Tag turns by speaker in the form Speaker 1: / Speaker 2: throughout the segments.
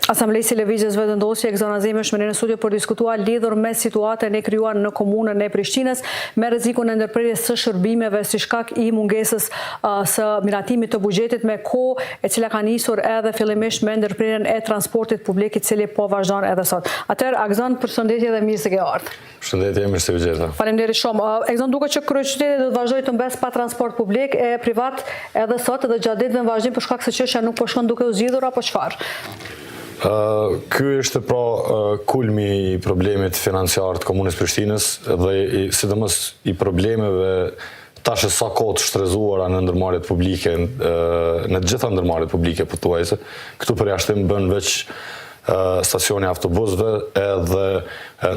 Speaker 1: Asamblejës së Lëvizjes Vetëvendosje Gzanazemi është në studio për diskutuar lidhur me situatën e krijuar në komunën e Prishtinës me rrezikun e ndërprerjes së shërbimeve si shkak i mungesës së miratimit të buxhetit me kohë e cila ka nisur edhe fillimisht me ndërprerjen e transportit publik i cili po vazhdon edhe sot. Atëherë Agzan, përshëndetje dhe mirë se ke ardhur.
Speaker 2: Përshëndetje, mirë se u gjeta.
Speaker 1: Faleminderit shumë. Agzan, duket që kryeqyteti do të vazhdojë të mbes pa transport publik e privat edhe sot edhe gjatë ditëve në vazhdim për shkak se çështja nuk po shkon duke u zgjidhur apo çfarë?
Speaker 2: Ky është pra kulmi i problemit financiar të komunës Prishtinës dhe sidomos i problemeve tash sa kohë të shtrezuara në ndërmarrjet publike, në të gjitha ndërmarrjet publike pothuajse. Këtu përjashtim bën veç stacioni autobusëve edhe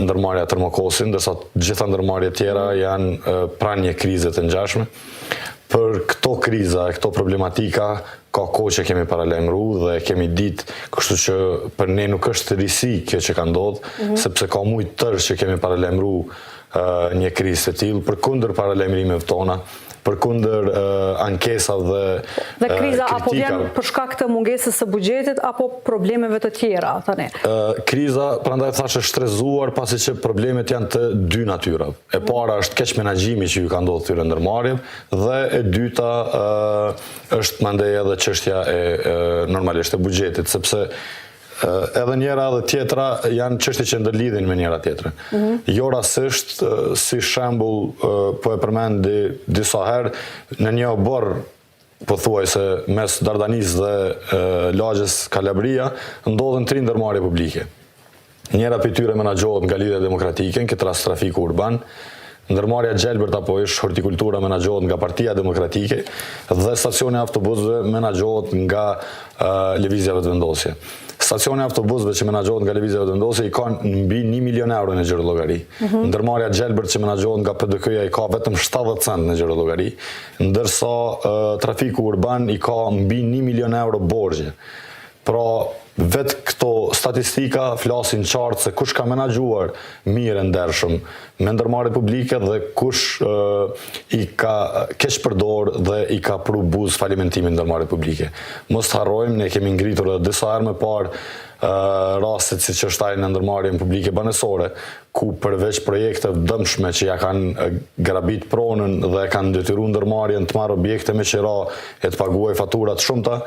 Speaker 2: ndërmarrja Termokosin, ndërsa të gjitha ndërmarrjet tjera janë pranë një krize të ngjashme. Për këto kriza e këto problematika ka kohë që kemi paralajmëru dhe kemi ditë, kështu që për ne nuk është risi kjo që ka ndodhur, sepse ka shumë tërë që kemi paralajmëru një krizë të tillë përkundër paralajmërimeve tona, përkundër ankesave dhe
Speaker 1: kriza
Speaker 2: kritika.
Speaker 1: Apo vjen për shkak të mungesës së buxhetit apo problemeve të tjera tani?
Speaker 2: Kriza, prandaj thashë shtrezuar pasi që problemet janë të dy natyrave. E para është keq menaxhimi që ju ka ndodhur këtyre ndërmarrjeve dhe e dyta është mandej edhe çështja e normalisht e buxhetit, sepse edhe njëra dhe tjetra janë çështje që ndërlidhen me njëra tjetrën. Jo rastësisht, si shembull, po e përmendi disa herë, në një obor pothuajse mes Dardanisë dhe lagjes Kalabria ndodhen 3 ndërmarrje publike. Njëra prej tyre menaxhohet nga Lidhja Demokratike, në këtë rast trafiku urban. Ndërmarrja Gjelbert apo ish hortikultura menaxhohet nga Partia Demokratike dhe stacioni autobusëve menaxhohet nga Lëvizja Vetëvendosje. Stacioni autobusëve që menaxhohet nga Lëvizja Vetëvendosje i ka mbi 1 milion euro në xhirollogari. Ndërmarrja Gjelbert që menaxhohet nga PDK-ja i ka vetëm 70 cent në xhirollogari, ndërsa trafiku urban i ka mbi 1 milion euro borxhe. Pra, vetë këto statistika flasin qartë se kush ka menaxhuar mirë ndershëm me ndërmarrje publike dhe kush i ka keq përdor dhe i ka pru buz falimentimin ndërmarrje publike. Mos të harrojmë, ne kemi ngritur edhe disa herë më parë rastet siç është ai në ndërmarrjen publike banesore, ku përveç projekte dëmshme që ja kanë grabit pronën dhe kanë detyruar ndërmarrjen të marrë objekte me qira e të paguaj faturat shumëta,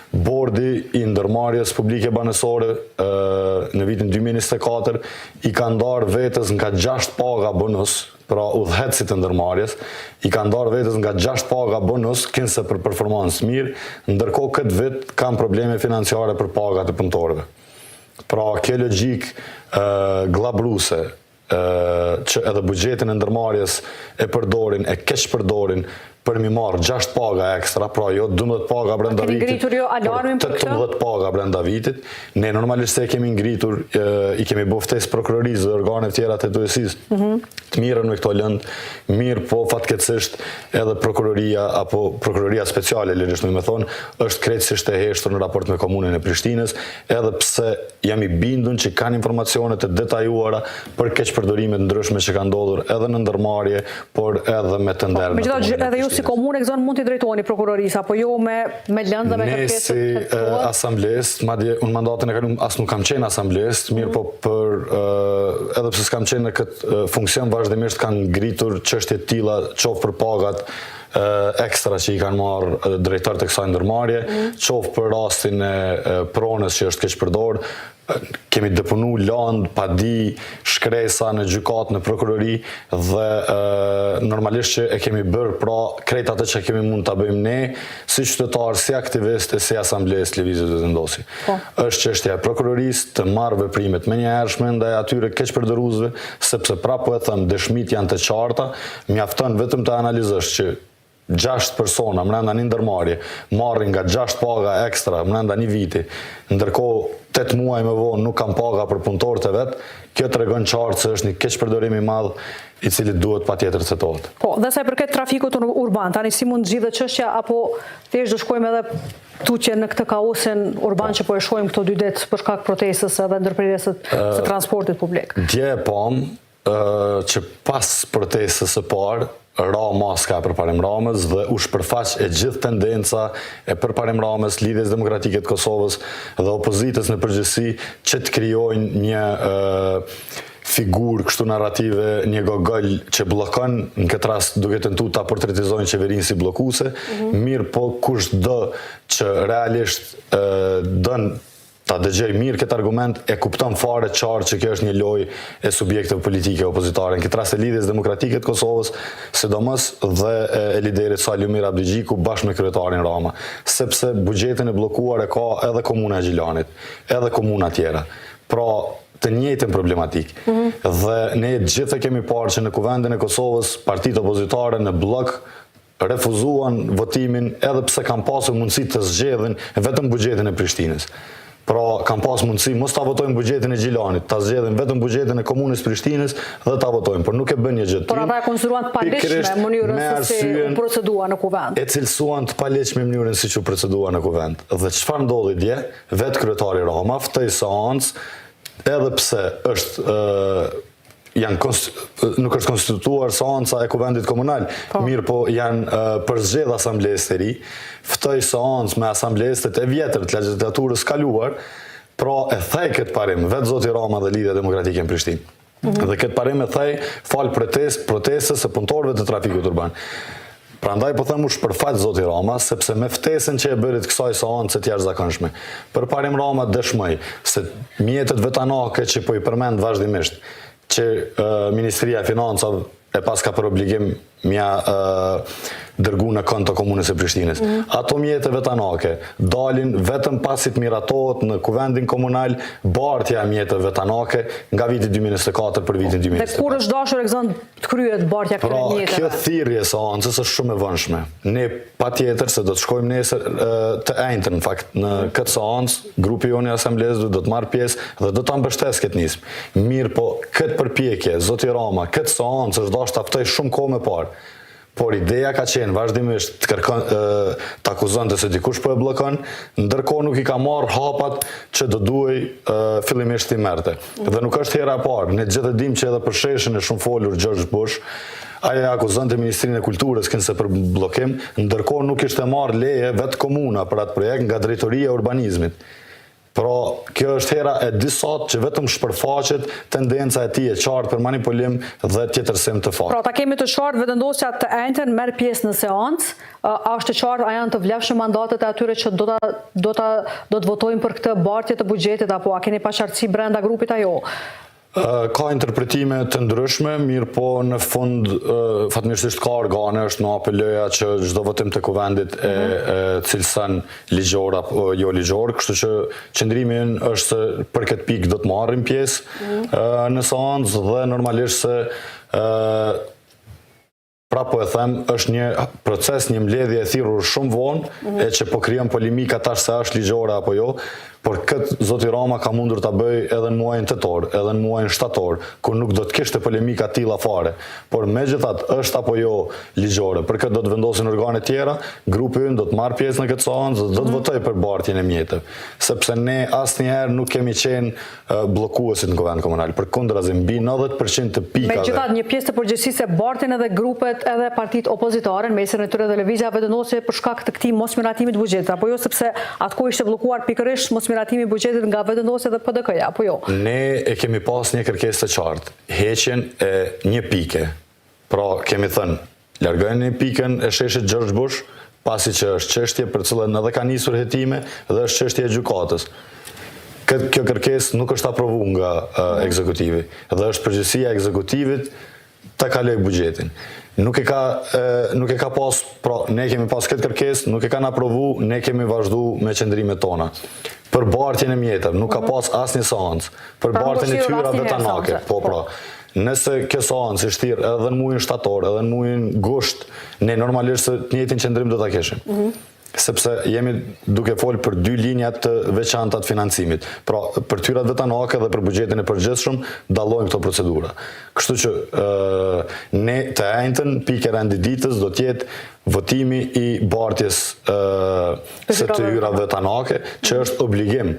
Speaker 2: bordi i ndërmarrjes publike banesore në vitin 2024 i ka ndarë vetes nga 6 paga bonus, pra udhëhecit të ndërmarrjes, i ka ndarë vetes nga 6 paga bonus, kinse për performancë mirë, ndërkohë këtë vit kanë probleme financiare për pagat e punëtorëve. Pra, kjo logjik glabruese që edhe buxhetin e ndërmarrjes e përdorin, e keq përdorin për mi marrë 6 paga ekstra, pra jo 12 paga brenda vitit,
Speaker 1: ngritur jo alarmin për këtë?
Speaker 2: 18 paga brenda vitit. Ne normalisht se kemi ngritur, i kemi bo ftesë prokurorisë dhe organet tjera të hetuesisë të mirën me këto lëndë, mirë po fatkeqësisht edhe prokuroria apo prokuroria speciale, lehtësisht më thonë, është krejtësisht e heshtur në raport me komunën e Prishtinës, edhe pse jam i bindur që kanë informacione të detajuara për keqpërdorimet ndryshme që kanë ndodhur edhe në ndërmarrje, por edhe me të nderë.
Speaker 1: Megjithatë, edhe ju si komunë Gzan mund t'i drejtoni prokurorisë apo jo me lëndë dhe me kërkesë?
Speaker 2: Ne si asamblesë, madje unë mandatin e kaluar as nuk kam qenë asamblesë, mirë po edhe pse s'kam qenë në këtë funksion, vazhdimisht kanë ngritur çështje të tilla, qoftë për pagat ekstra që i kanë marrë drejtarët e kësaj ndërmarrje, qoftë për rastin e pronës që është keq përdor. Kemi depunu land, padi, shkresa në gjykat, në prokurori dhe normalisht që e kemi bërë pra krejt atë që kemi mund të bëjmë ne si qytetarë, si aktivist e si asamblesë Lëvizjes Vetëvendosje. Është çështja e prokurorisë të marrë veprimet me njëhershme ndaj atyre keqpërdoruesve, sepse prapë e thëmë dëshmit janë të qarta, mjafton vetëm të analizosh që 6 persona brenda një ndërmarrje marrin nga 6 paga ekstra brenda një viti, ndërkohë 8 muaj më vonë nuk kanë paga për punëtorët e vet, kjo tregon qartë se është një keqpërdorim i madh i cili duhet patjetër të cetohet.
Speaker 1: Po, dhe sa i përket trafikut urban, tani si mund zgjidhet çështja apo thjesht do shkojmë edhe tutje në këtë kaosin urban që po e shohim këto 2 ditë për shkak protestës edhe ndërprerjes së transportit publik?
Speaker 2: Dje e pam që pas protestës së parë, ra maska e përparim Ramës dhe u shpërfaq e gjithë tendenca e përparim Ramës, Lidhjes Demokratike të Kosovës dhe opozitës në përgjithësi që të krijojnë një figurë kështu narrative, një gogël që bllokon, në këtë rast duke tentuar ta portretizojnë qeverinë si bllokuese, mirë po kushdo që realisht don ta dëgjoj mirë këtë argument, e kupton fare qartë që kjo është një lojë e subjekteve politike opozitare. Në këtë rast e Lidhjes Demokratike të Kosovës, sidomos dhe e liderit Salimir Abdigjiku bashkë me kryetarin Rama, sepse buxhetin e bllokuar e ka edhe komuna e Gjilanit, edhe komuna tjera. Pra, të njëjtën problematik. Dhe ne gjithë kemi parë që në kuvendin e Kosovës, partitë opozitare në blok refuzuan votimin edhe pse kanë pasur mundësi të zgjedhin vetëm buxhetin e Prishtinës. Pra, kam pas mundësi mos ta votojnë buxhetin e Gjilanit, ta zgjedhin vetëm buxhetin e komunës Prishtinës dhe ta votojnë, por nuk e bën një gjë tillë.
Speaker 1: Por ata e konsideruan të palegjshme mënyrën se si u procedua në kuvend.
Speaker 2: E cilësuan të palegjshme mënyrën si që u procedua në kuvend. Dhe çfarë ndodhi dje? Vetë kryetari Rama ftoi seancë, edhe pse është nuk është konstitutuar seanca e kuvendit komunal, mirë po janë përzgjedh asamblesë të ri, ftoi seancë me asamblesë të vjetër të legjislaturës kaluar, pra e thej këtë parim, vetë zoti Rama dhe Lidhja Demokratike në Prishtinë. Dhe këtë parim e thej fal protestës së punëtorëve të trafikut urban. Prandaj po them u shpërfaq zoti Rama, sepse me ftesën që e bërit kësaj seance të jashtëzakonshme, përparim Rama dëshmoi se mjetet vetanake që po i përmend vazhdimisht, që Ministria e Financave e pas ka për obligim mja dërgu në konto komunës e Prishtinës. Ato mjete vetanake dalin vetëm pasit miratohet në kuvendin komunal bartja mjete vetanake nga viti 2024 për vitin 2025.
Speaker 1: Dhe kur është dashur të kryet bartja këtyre mjeteve?
Speaker 2: Kjo thirrje seancës është shumë e vëndshme. Ne patjetër se do të shkojmë nesër të enjtën, në fakt, në këtë seancë, grupi jonë i asamblesë do të marrë pjesë dhe do ta mbështesë këtë nismë. Mirë po, këtë përpjekje, zoti Rama, këtë seancë është dashur ta ftoj shumë kohë më parë. Por ideja ka qenë vazhdimisht të akuzonte se dikush po e bllokon, ndërkohë nuk i ka marrë hapat që do duhej fillimisht i merrte. Dhe nuk është hera e parë, ne gjithë e dimë që edhe për sheshin e shumë folur George Bush, ai e akuzonte Ministrinë e Kulturës kënse për bllokim, ndërkohë nuk ishte marrë leje vetë komuna për atë projekt nga Drejtoria e Urbanizmit. Pra, kjo është hera e disat që vetëm shpërfaqet tendenca e tij e qartë për manipulim dhe tjetërsim të faktit.
Speaker 1: Pra, ta kemi të qartë vendosja të enjtën merr pjesë në seancë, a është të qartë, a janë të vlefshëm mandatet e atyre që do të votojnë për këtë bartje të buxhetit, apo a keni paqartësi brenda grupit ajo?
Speaker 2: Ka interpretime të ndryshme, mirë po në fund fatmirësisht ka organe, është në apelëja që çdo votim të kuvendit e cilëson ligjor apo jo ligjor, kështu që qëndrimi është se për këtë pikë do të marrim pjesë në seancë dhe normalisht se pra po e them, është një proces, një mbledhje e thirrur shumë vonë, e që po krijon polemika tash se është ligjore apo jo, por këtë zoti Rama ka mundur ta bëj edhe në muajin tetor, edhe në muajin shtator, kur nuk do të kishte polemika të tilla fare. Por megjithatë është apo jo ligjore, për këtë do të vendosin organe tjera, grupi ynë do të marrë pjesë në këtë seancë dhe do të votojë për bartjen e mjeteve, sepse ne asnjëherë nuk kemi qenë bllokuesit në kuvend komunal, përkundrazi mbi 90% të pikave.
Speaker 1: Megjithatë, një pjesë të përgjegjësisë e bartin edhe grupet edhe partitë opozitare në mesin e tyre dhe lëvizja vendosi për shkak të këtij mosmiratimit të buxhetit, apo jo, sepse atko ishte bllokuar pikërisht mosmiratimi i buxhetit nga vendosja dhe PDK-ja, apo jo?
Speaker 2: Ne e kemi pas një kërkesë të qartë, heqjen e një pike. Pra, kemi thënë, largojnë një pikën e sheshit George Bush, pasi që është çështje për cilën edhe ka nisur hetime dhe është çështje e gjykatës. Kjo kërkesë nuk është aprovuar nga ekzekutivi dhe është përgjegjësia e ekzekutivit ta kaloj buxhetin. Nuk e ka pas, pra ne kemi pas këtë kërkesë, nuk e kanë aprovu, ne kemi vazhdu me qëndrimet tona. Për bartjen e mjeteve, nuk ka pas asnjë seancë. Për bartjen e tyra vetanake, po pra. Nëse kjo seancë është thirrë edhe në muajin shtator, edhe në muajin gusht, ne normalisht të njëjtin qëndrim do ta kishim. Sepse jemi duke folë për dy linjat të veçanta të financimit. Pra, për tyrat vetanake dhe për buxhetin e përgjithshëm dallojnë këto procedura. Kështu që ne të enjtën pikë e renditditës do të jetë votimi i bartjes së tyra vetanake, që është obligim.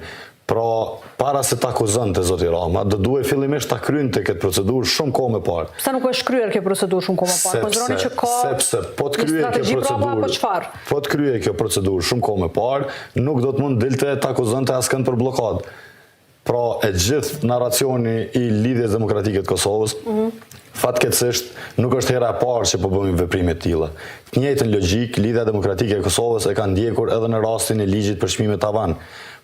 Speaker 2: Pra, para se ta akuzonte zoti Rama, do duhet fillimisht ta kryente këtë procedurë shumë kohë më parë.
Speaker 1: Pse nuk është kryer kjo procedurë shumë kohë më parë? Konsideroni që ka
Speaker 2: sepse po të kryej kjo procedurë shumë kohë më parë, nuk do të mund dilte ta akuzonte askënd për blokadë. Pra, e gjithë narracioni i lidhjes demokratike të Kosovës, fatkeqësisht nuk është hera e parë që po bëjmë veprime të tilla. Të njëjtën logjik, lidhja demokratike e Kosovës e ka ndjekur edhe në rastin e ligjit për çmimet tavan.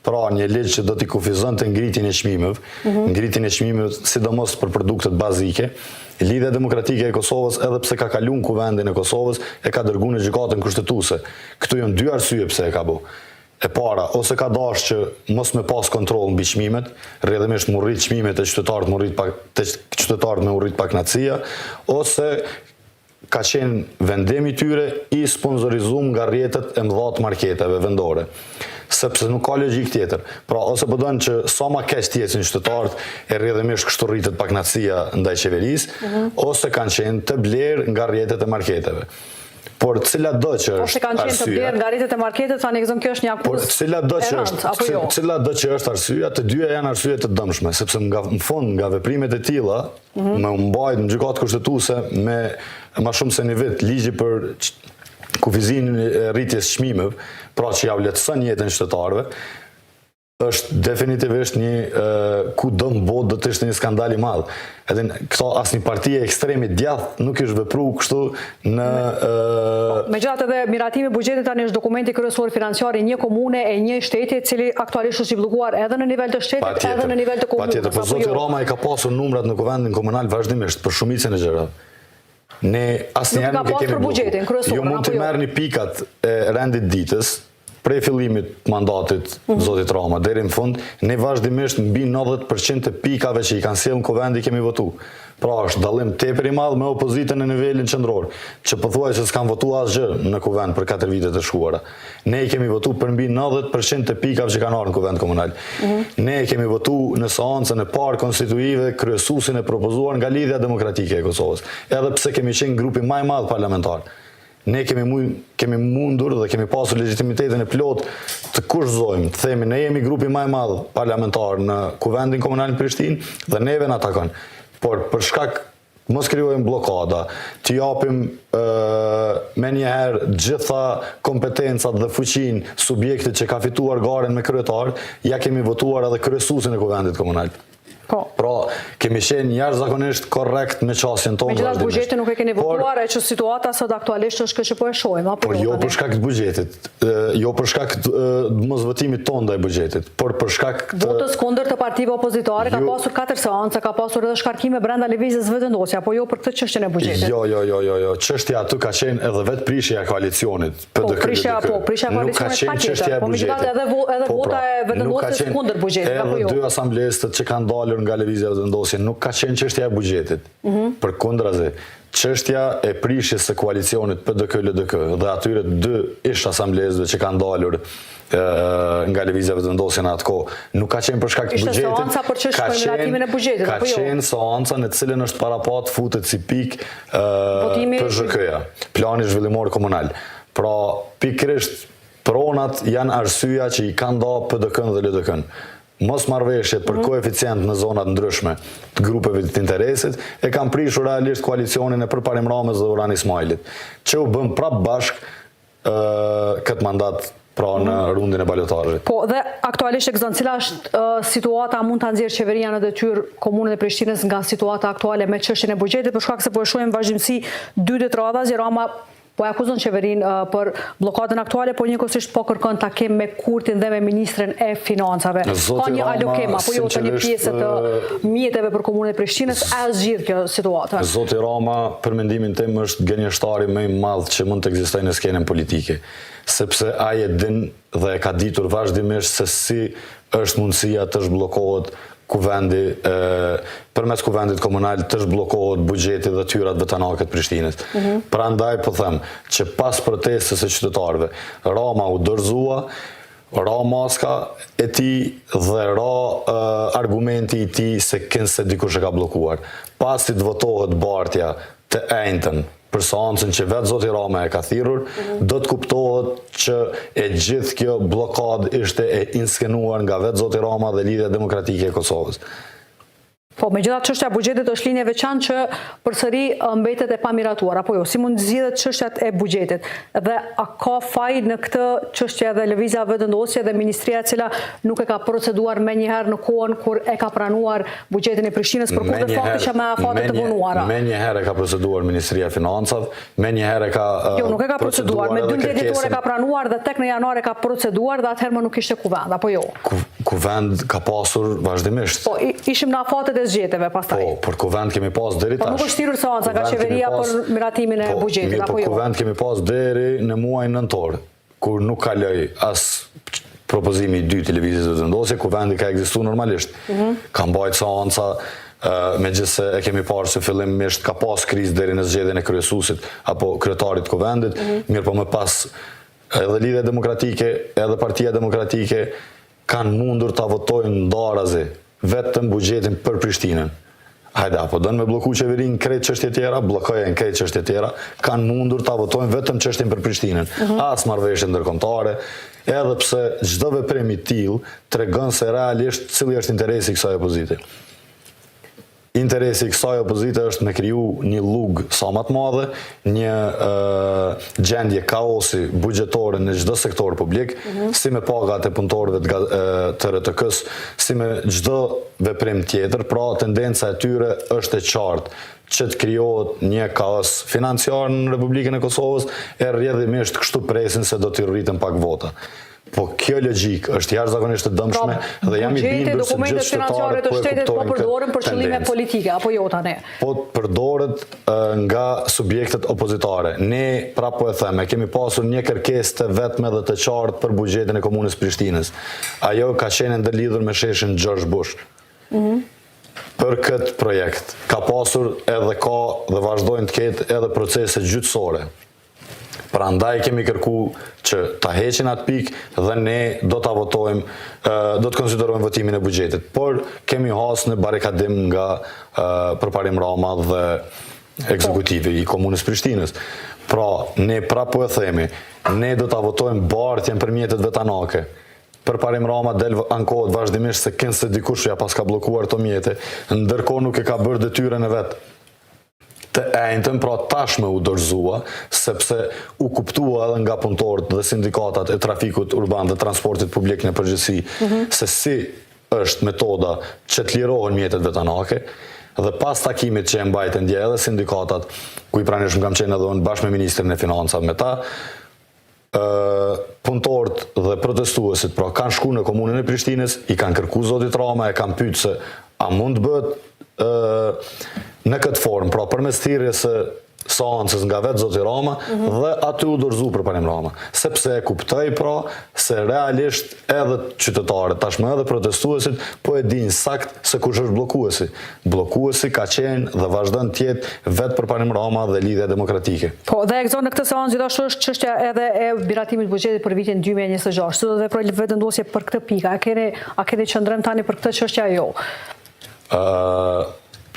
Speaker 2: Pra, një ligj që do t'i kufizonte ngritjen e çmimeve, sidomos për produktet bazike. Lidhja demokratike e Kosovës, edhe pse ka kaluar kuvendin e Kosovës, e ka dërguar në gjykatën kushtetuese. Këtu janë dy arsye pse e ka bë. E para, ose ka dash që mos me pas kontroll mbi çmimet, rrjedhimisht mu rrit çmimet e qytetarët me u rrit paknacia, ose ka qenë vendimi tyre i sponsorizuar nga rrjetet e mëdha të marketeve vendore. Sepse nuk ka logjik tjetër. Pra, ose po donë që sa ma keq t'jecin qytetarët, e rrjedhimisht kështu rritet paknacia ndaj qeverisë, ose kanë qenë të blerë nga rrjetet e marketeve. Por cila do që është arsyeja...
Speaker 1: Ose kanë qenë të blerë nga rrjetet e marketet, tani kjo është një akuzë
Speaker 2: cila do që është arsyeja, të dyja janë arsye të dëmshme, sepse në fund nga veprimet e tilla, me mbajtur në gjykatë kushtetuese me më shumë se një vit ligji për kufizimin e rritjes çmimeve, pra që ja vlerëson jetën e qytetarëve, është definitivisht një ku do në botë do të ishte një skandal i madh. Edhe këto asnjë parti ekstremi djathtë nuk është vepruar kështu në
Speaker 1: Megjithatë edhe miratimi i buxhetit tani është dokumenti kryesor financiar i një komune e një shteti, i cili aktualisht është i bllokuar edhe në nivel të shtetit, edhe në nivel të komunës.
Speaker 2: Patjetër, por zoti Rama i ka pasur numrat në kuvendin komunal vazhdimisht për shumicën e gjërave. Ne asnjëherë nuk e kemi bllokuar. Jo mund të merrni pikat e rendit ditës prej fillimit mandatit zotit Rama deri në fund, ne vazhdimisht mbi 90% të pikave që i kanë sjellë në kuvendi kemi votu. Pra është dallim tepër i madh me opozitën në nivelin qendror, që pothuajse s'kan votuar asgjë në kuvend për 4 vitet e shkuara. Ne i kemi votu për mbi 90% të pikave që kanë ardhur në kuvend komunal. Ne i kemi votu në seancën e parë konstituive kryesuesin e propozuar nga Lidhja Demokratike e Kosovës, edhe pse kemi qenë grupi më i madh parlamentar. Ne kemi mundur dhe kemi pasur legitimitetin e plot të kurszojmë, të themi ne jemi grupi më i madh parlamentar në kuvendin komunal në Prishtinë dhe neve na takon. Por për shkak mos krijojmë blokada, të japim me njëherë gjitha kompetencat dhe fuqinë subjektit që ka fituar garen me kryetar, ja kemi votuar edhe kryesuesin e kuvendit komunal. Pra, kemi qenë jashtëzakonisht korrekt me qasjen tonë.
Speaker 1: Megjithatë buxhetin nuk e keni votuar, e që situata sot aktualisht është kjo që po e shohim, apo
Speaker 2: jo? Po jo për shkak të buxhetit, jo për shkak të mosvotimit tonë ndaj buxhetit, por për shkak të
Speaker 1: votës kundër të partive opozitare, ka pasur 4 seanca, ka pasur edhe shkarkime brenda lëvizjes vetëndosje, apo jo për këtë çështjen e buxhetit?
Speaker 2: Jo, çështja aty ka qenë edhe vetë prishja e koalicionit.
Speaker 1: Prishja e koalicionit patjetër, po megjithatë edhe vota e vetëndosjes kundër buxhetit, apo jo?
Speaker 2: Edhe dy asamblestët që kanë dalur nga lëvizja vetëndosje nuk ka qenë çështja e buxhetit. Përkundrazi, çështja e prishjes së koalicionit PDK-LDK dhe atyre dy ish asamblezëve që kanë dalur nga lëvizja vetëndosje në atë kohë, nuk ka qenë për shkak të buxhetit.
Speaker 1: Ishte seanca për çështjen e miratimin e buxhetit, apo jo?
Speaker 2: Ka qenë seanca në cilën është parapat futet si pikë PZK-ja, plani zhvillimor komunal. Pra, pikërisht pronat janë arsyeja që i kanë dhënë PDK-n dhe LDK-n. Mos marrëveshjet për koeficient në zonat ndryshme të grupeve të interesit e kanë prishur realisht koalicionin e përparim Ramës dhe Orhan Ismailit, që u bën prapë bashk këtë mandat pra në rundin e balotarit.
Speaker 1: Po, dhe aktualisht cila është situata, mund ta nxjerrë qeveria në detyrë komunën e Prishtinës nga situata aktuale me çështjen e buxhetit, për shkak se po e shohim vazhdimsi 2 ditë radhazi Rama po e akuzon qeverinë për blokadën aktuale, por njëkohësisht po kërkon takim me Kurtin dhe me ministrin e financave. Ka një alokem apo jo të një pjesë të mjeteve për komunën e Prishtinës, a zgjidh kjo situatë?
Speaker 2: Zoti Rama, për mendimin tim, është gënjeshtari më i madh që mund të ekzistojë në skenën politike, sepse ai e din dhe e ka ditur vazhdimisht se si është mundësia të zhbllokohet kuvendi, përmes kuvendit komunal të zhbllokohet buxheti dhe tyrat vetanake të Prishtinës. Prandaj po them që pas protestës së qytetarëve, Rama u dorëzua, ra maska e tij dhe ra argumenti i tij se kënse dikush e ka bllokuar. Pasi të votohet bartja të enjtën për seancën që vetë zoti Rama e ka thirrur, do të kuptohet që e gjithë kjo blokadë ishte e inskenuar nga vetë zoti Rama dhe Lidhja Demokratike e Kosovës.
Speaker 1: Po, megjithatë çështja e buxhetit është linje veçantë që përsëri mbetet e pamiratuar, apo jo? Si mund zgjidhet çështjat e buxhetit? Dhe a ka faj në këtë çështje edhe lëvizja vendosje dhe ministria e cila nuk e ka proceduar menjëherë në kohën kur e ka pranuar buxhetin e Prishtinës përkundër faktit që me afate të vonuara?
Speaker 2: Menjëherë e ka proceduar Ministria e Financave, menjëherë ka
Speaker 1: jo, nuk e ka proceduar, me 12 ditore ka pranuar dhe tek në janar e ka proceduar dhe atëherë më nuk ishte kuvend, apo jo?
Speaker 2: Kuvend ka pasur vazhdimisht.
Speaker 1: Po, ishim në afatet e zgjedhjeve pastaj.
Speaker 2: Po, për kuvend kemi pas deri tash.
Speaker 1: Po nuk është thirrur seanca nga qeveria për miratimin e buxhetit, apo jo?
Speaker 2: Po, kuvend kemi pas deri në muajin nëntor, kur nuk kaloi as propozimi i dytë i lëvizjes vendosje, kuvendi ka ekzistuar normalisht. Ka mbajtur seanca, megjithëse e kemi parë se fillimisht ka pas krizë deri në zgjedhjen e kryesuesit apo kryetarit të kuvendit, mirë po më pas edhe Lidhja Demokratike, edhe Partia Demokratike kanë mundur ta votojnë ndarazi vetëm buxhetin për Prishtinën. Hajde, apo dënë me bloku qeverinë krejt çështje tjera, blokojnë krejt çështje tjera, kanë mundur ta votojnë vetëm çështjen për Prishtinën. As marrëveshje ndërkombëtare, edhe pse çdo veprim i tillë tregon se realisht cili është interesi i kësaj opozite. Interesi i kësaj opozite është me kriju një lugë sa më të madhe, një gjendje kaosi buxhetore në çdo sektor publik, si me pagat e punëtorëve të RTK-s, si me çdo veprim tjetër, pra tendenca e tyre është e qartë që të krijohet një kaos financiar në Republikën e Kosovës, e rrjedhimisht kështu presin se do t'i rritën pak vota. Po kjo logjik është jashtëzakonisht e dëmshme dhe jam i bindur se gjithë
Speaker 1: financiare të shtetit po përdoren për qëllime politike, apo jo tani?
Speaker 2: Po përdoret nga subjektet opozitare. Ne, pra po e them, kemi pasur një kërkesë të vetme dhe të qartë për buxhetin e komunës Prishtinës. Ajo ka qenë ndërlidhur me sheshin George Bush. Për këtë projekt ka pasur edhe ka dhe vazhdojnë të ketë edhe procese gjyqësore. Prandaj kemi kërku që ta heqin atë pikë dhe ne do ta votojmë, do të konsiderojmë votimin e buxhetit. Por kemi hasë në barikadim nga përparim Rama dhe ekzekutivi i komunës Prishtinës. Pra, ne po e themi, ne do ta votojmë bartjen për mjetet vetanake. Përparim Rama del ankohet vazhdimisht se kënë se dikush ja pas ka blokuar të mjete, ndërkohë nuk e ka bërë detyrën e vetë. Të ejnëtën, pra tashme u dorëzua, sepse u kuptua edhe nga punëtorët dhe sindikatat e trafikut urban dhe transportit publik në përgjithësi, se si është metoda që të lirohen mjetet vetanake, dhe pas takimit që e mbajtën dje edhe sindikatat, ku i pranishëm kam qenë edhe unë bashkë me Ministrin e Financave me ta, punëtorët dhe protestuesit, pra kanë shku në komunën e Prishtinës, i kanë kërku zotit Rama, e kanë pyet se a mund të bëhet në këtë formë, pra përmes thirrjes së seancës nga vetë zoti Rama dhe aty u dorëzu përparim Rama. Sepse e kuptoj pra se realisht edhe qytetarët, tashmë edhe protestuesit, po e dinë sakt se kush është bllokuesi. Bllokuesi ka qenë dhe vazhdon të jetë vetë përparim Rama dhe Lidhja Demokratike.
Speaker 1: Po, dhe e gëzon në këtë seancë gjithashtu është çështja edhe e miratimit buxhetit për vitin 2026. Si do të veprojë vendosje për këtë pikë? A keni qëndrim tani për këtë çështje ajo?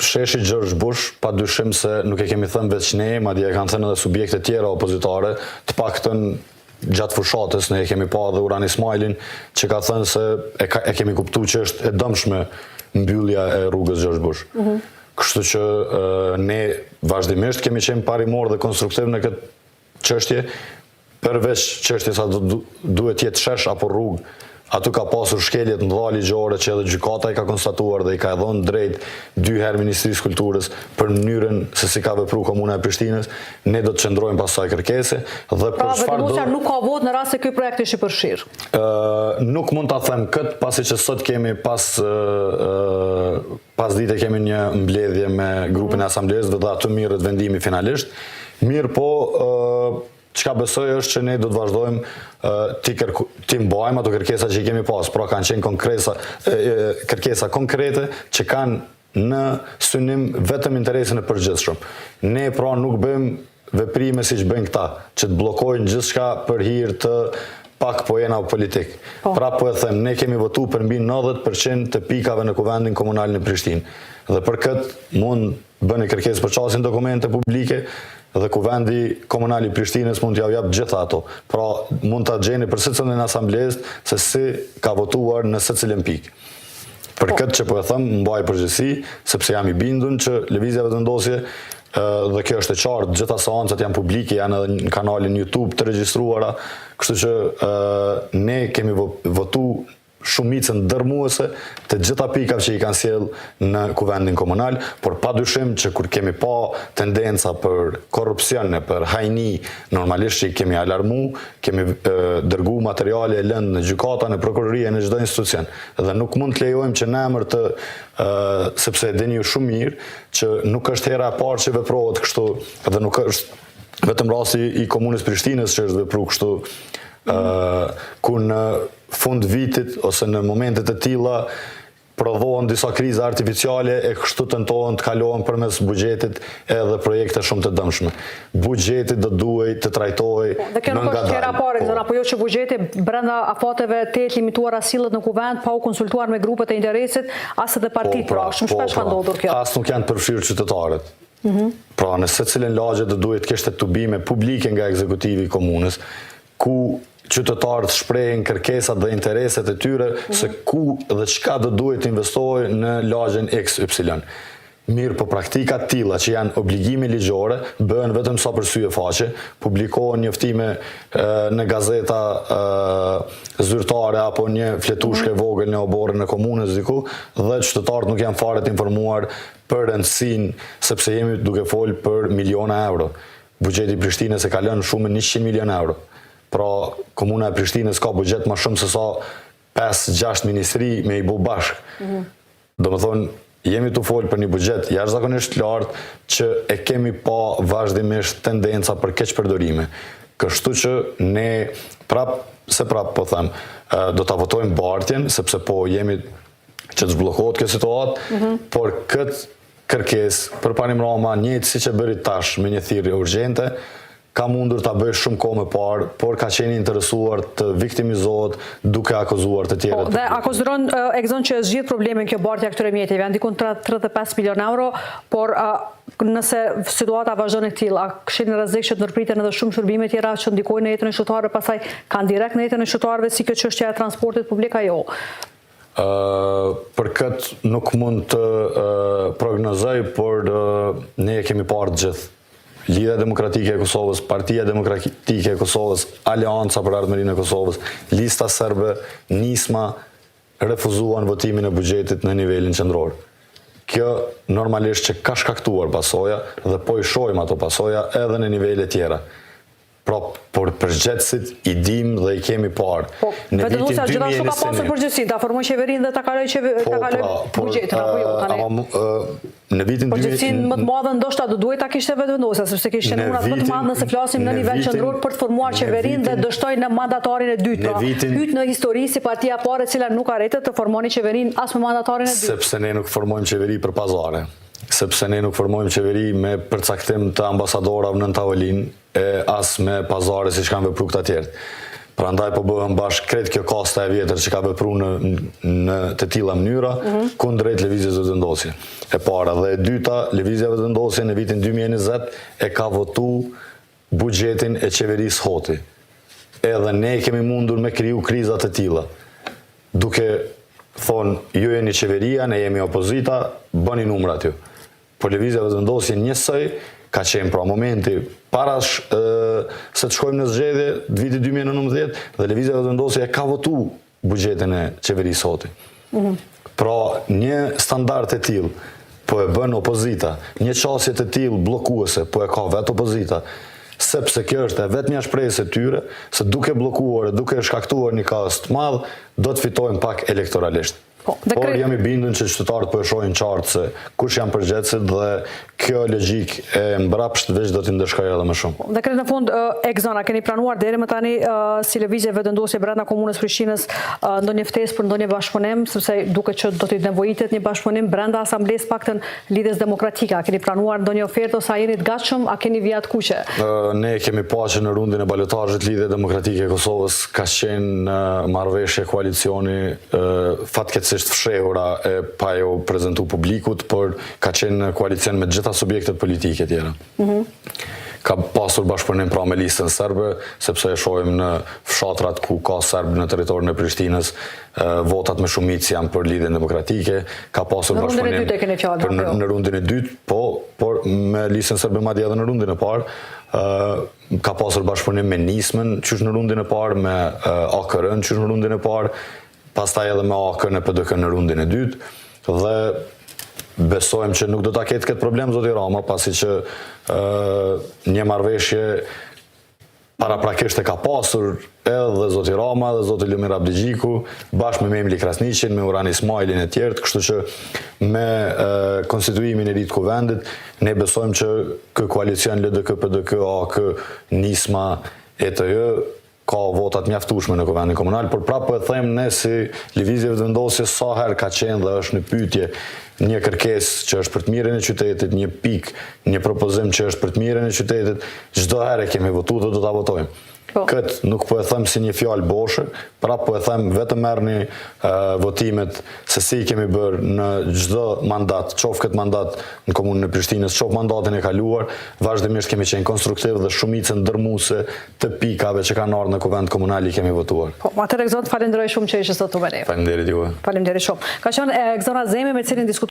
Speaker 2: Sheshi George Bush, pa dyshim se nuk e kemi thënë veç ne, madje e kanë thënë edhe subjekte tjera opozitare, të paktën gjatë fushatës ne e kemi pa dhe Uran Ismailin, që ka thënë se e kemi kuptu që është e dëmshme mbyllja e rrugës George Bush. Kështu që ne vazhdimisht kemi qenë parimor dhe konstruktiv në këtë çështje, përveç çështjes sa duhet jetë shesh apo rrugë. Aty ka pasur shkeljet mëdha ligjore që edhe gjykata i ka konstatuar dhe i ka dhënë drejt 2 herë Ministrisë Kulturës për mënyrën se si ka vepruar komuna e Prishtinës. Ne do të qëndrojmë pas kësaj kërkese dhe për çfarë do
Speaker 1: nuk ka votë në rast se ky projekt është i përfshirë.
Speaker 2: Nuk mund ta them këtë pasi që sot kemi pas dite kemi një mbledhje me grupin e asamblesë dhe aty mirret vendimi finalisht. Mirë po çka besoj është që ne do të vazhdojmë ti mbajmë ato kërkesa që i kemi pas, pra kanë qenë kërkesa konkrete që kanë në synim vetëm interesin e përgjithshëm. Ne pra nuk bëjmë veprime siç bëjnë këta, që të bllokojnë gjithçka për hir të pak pojena politik. Pra po e them, ne kemi votu për mbi 90% të pikave në kuvendin komunal në Prishtinë. Dhe për këtë mund bëni kërkesë për çastin dokumente publike, dhe kuvendi komunal i Prishtinës mund t'ja jap gjitha ato. Pra mund t'a gjeni për secilin asamblesë se si ka votuar në secilin pikë. Për këtë që po e thëmë, mbaj përgjithësi, sepse jam i bindun që lëvizja vetëvendosje, dhe kjo është e qartë, gjitha seancat janë publike, janë edhe në kanalin YouTube të regjistruara, kështu që ne kemi votu shumicën dërmuese të gjitha pikave që i kanë sjell në kuvendin komunal, por padyshim që kur kemi pa tendenca për korrupsion, për hajni, normalisht që i kemi alarmu, kemi dërgu materiale e lëndë në gjykata, në prokuroria, në çdo institucion. Dhe nuk mund të lejojmë që në emër të sepse e dini ju shumë mirë që nuk është hera e parë që veprohet kështu, dhe nuk është vetëm rasti i komunës Prishtinës që është vepruar kështu, ku në fund vitit ose në momentet e tilla prodhohen disa kriza artificiale e kështu tentohen të kalohen përmes buxhetit edhe projekte shumë të dëmshme. Buxheti do duhet të trajtohej
Speaker 1: dhe kjo nuk është hera parë, apo jo që buxheti brenda afateve të limituara sillet në kuvend pa u konsultuar me grupet e interesit as edhe partitë, pra shumë shpesh ka ndodhur kjo.
Speaker 2: As nuk janë të përfshirë qytetarët. Pra në secilin lagje do duhet të kishte tubime publike nga ekzekutivi i komunës, ku qytetarët shprehin kërkesat dhe interesat e tyre se ku dhe çka do duhet investohej në lagjen XY. Mirë, po praktikat tilla që janë obligime ligjore bëhen vetëm sa për sy e faqe, publikohen njoftime në gazeta zyrtare apo një fletushke vogël në oborrin e komunës diku, dhe qytetarët nuk janë fare të informuar për rëndësinë, sepse jemi duke fol për miliona euro. Buxheti i Prishtinës e ka lënë shumë 100 milion euro. Pra, komuna e Prishtinës ka buxhet më shumë se sa 5-6 ministri me i bu bashkë. Do më thonë, jemi të folë për një buxhet jashtëzakonisht lartë që e kemi pa vazhdimisht tendenca për keqpërdorime. Kështu që ne prap po them, do ta votojmë bartjen, sepse po jemi që të zblokohet kjo situatë, por këtë kërkesë për panim Rama, njëjtë siç e bëri tash me një thirrje urgjente, ka mundur ta bëj shumë kohë më parë, por ka qenë interesuar të viktimizohet duke akuzuar të tjerët.
Speaker 1: Dhe akuzuron Exxon që zgjidh problemin kjo bartja këtyre mjeteve, janë dikun 35 milion euro, por nëse situata vazhdon e tillë, a këshin rrezik që të ndërpriten edhe shumë shërbime tjera që ndikojnë në jetën e qytetarëve, pastaj kanë direkt në jetën e qytetarëve si kjo çështja e transportit publik ajo?
Speaker 2: Për këtë nuk mund të prognozoj, por ne e kemi parë të gjithë. Lidhja Demokratike e Kosovës, Partia Demokratike e Kosovës, Aleanca për Ardhmërinë e Kosovës, Lista Serbe, Nisma refuzuan votimin e buxhetit në nivelin qendror. Kjo normalisht që ka shkaktuar pasoja dhe po i shohim ato pasoja edhe në nivele tjera. Pra, por përgjithësit i dim dhe i kemi parë.
Speaker 1: Vetëdhënuesja gjithashtu ka pasur përgjegjësi, ta formoj qeverinë dhe ta kaloj buxhetin apo jo tani.
Speaker 2: Në vitin 2000
Speaker 1: përgjegjësinë më të madhe ndoshta do duhet ta kishte vetëdhënuesja, sepse kishte numrat më të madh nëse flasim në nivel qendror për të formuar qeverinë dhe dështoj në mandatarin e dytë. Hyt në histori si partia e parë e cila nuk arritet të formoni qeverinë as me mandatarin e dytë.
Speaker 2: Sepse ne nuk formojmë qeveri për pazare. Sepse ne nuk formojmë qeveri me përcaktim të ambasadorave në tavolinë e as me pazare siç kanë vepruar këta tjerë. Prandaj po bëhem bashkë kretë kjo kasta e vjetër që ka vepruar në të tilla mënyra kundrejt lëvizjes vetëvendosje. E para dhe e dyta, lëvizja vetëvendosje në vitin 2020 e ka votu buxhetin e qeverisë Hoti. Edhe ne kemi mundur me kriju krizat e tilla. Duke thonë, ju jeni qeveria, ne jemi opozita, bëni numrat ju. Por lëvizja vetëvendosje njësoj ka qenë pra momenti parash se të shkojmë në zgjedhje të vitit 2019 dhe lëvizja vetëvendosje ka votu buxhetin e qeverisë Hoti. Pra një standard e tillë po e bën opozita, një çështje të tillë bllokuese po e ka vetë opozita, sepse kjo është e vetmja shpresë e tyre se duke bllokuar, duke shkaktuar një kaos të madh, do të fitojnë pak elektoralisht. Por jam i bindur që qytetarët po e shohin qartë se kush janë përgjegjësit dhe kjo logjik e mbrapsht veç do t'i ndëshkojë edhe më shumë.
Speaker 1: Dhe kretë në fund, Exxon, a keni planuar deri më tani si lëvizje vetëvendosje brenda komunës Prishtinës ndonjë ftesë për ndonjë bashkëpunim, sepse duket që do t'i nevojitet një bashkëpunim brenda asamblesë paktën lidhjes demokratike. A keni planuar ndonjë ofertë ose a jeni të gatshëm, a keni vijat kuqe?
Speaker 2: Ne kemi pasur në rundin e balotazhit Lidhja Demokratike e Kosovës ka qenë marrëveshje koalicioni fatkeqësisht fshehura e pa jo prezentu publikut, por ka qenë koalicion me gjitha subjektet politike tjera. ka pasur bashkëpunim pra me listën serbe, sepse e shohim në fshatrat ku ka serb në territorin e Prishtinës, votat me shumicë janë për lidhjen demokratike, ka pasur bashkëpunim në rundin e dytë, por me listën serbe madje edhe në rundin e parë, ka pasur bashkëpunim me Nismën, qysh në rundin e parë, me AKR-n, qysh në rundin e parë, pastaj edhe me AK-n e PDK në rundin e dytë, dhe besojmë që nuk do ta ketë këtë problem zoti Rama, pasi që një marrëveshje paraprakisht e ka pasur edhe zoti Rama dhe zoti Lumir Abdigjiku, bashkë me Memli Krasniqin, me Uran Ismailin e tjerët, kështu që me konstituimin e ri të kuvendit, ne besojmë që ky koalicion LDK-PDK, AK, Nisma, ETJ ka votat mjaftueshme në kuvendin komunal, por prapë po e them ne si lëvizje vendosje sa herë ka qenë dhe është në pyetje një kërkesë që është për të mirën e qytetit, një pikë, një propozim që është për të mirën e qytetit, çdo herë kemi votuar dhe do ta votojmë. Këtë nuk po e them si një fjalë boshe, prapë po e them vetëm merrni votimet se si kemi bërë në çdo mandat, qoftë këtë mandat në komunën e Prishtinës, qoftë mandatin e kaluar, vazhdimisht kemi qenë konstruktiv dhe shumicën ndërmuese të pikave që kanë ardhur në kuvend komunal i kemi votuar.
Speaker 1: Po, atëherë Gzon, falenderoj shumë që ishe sot me ne.
Speaker 2: Faleminderit juve.
Speaker 1: Faleminderit shumë. Ka qenë Gzon Azemi me cilin diskutoj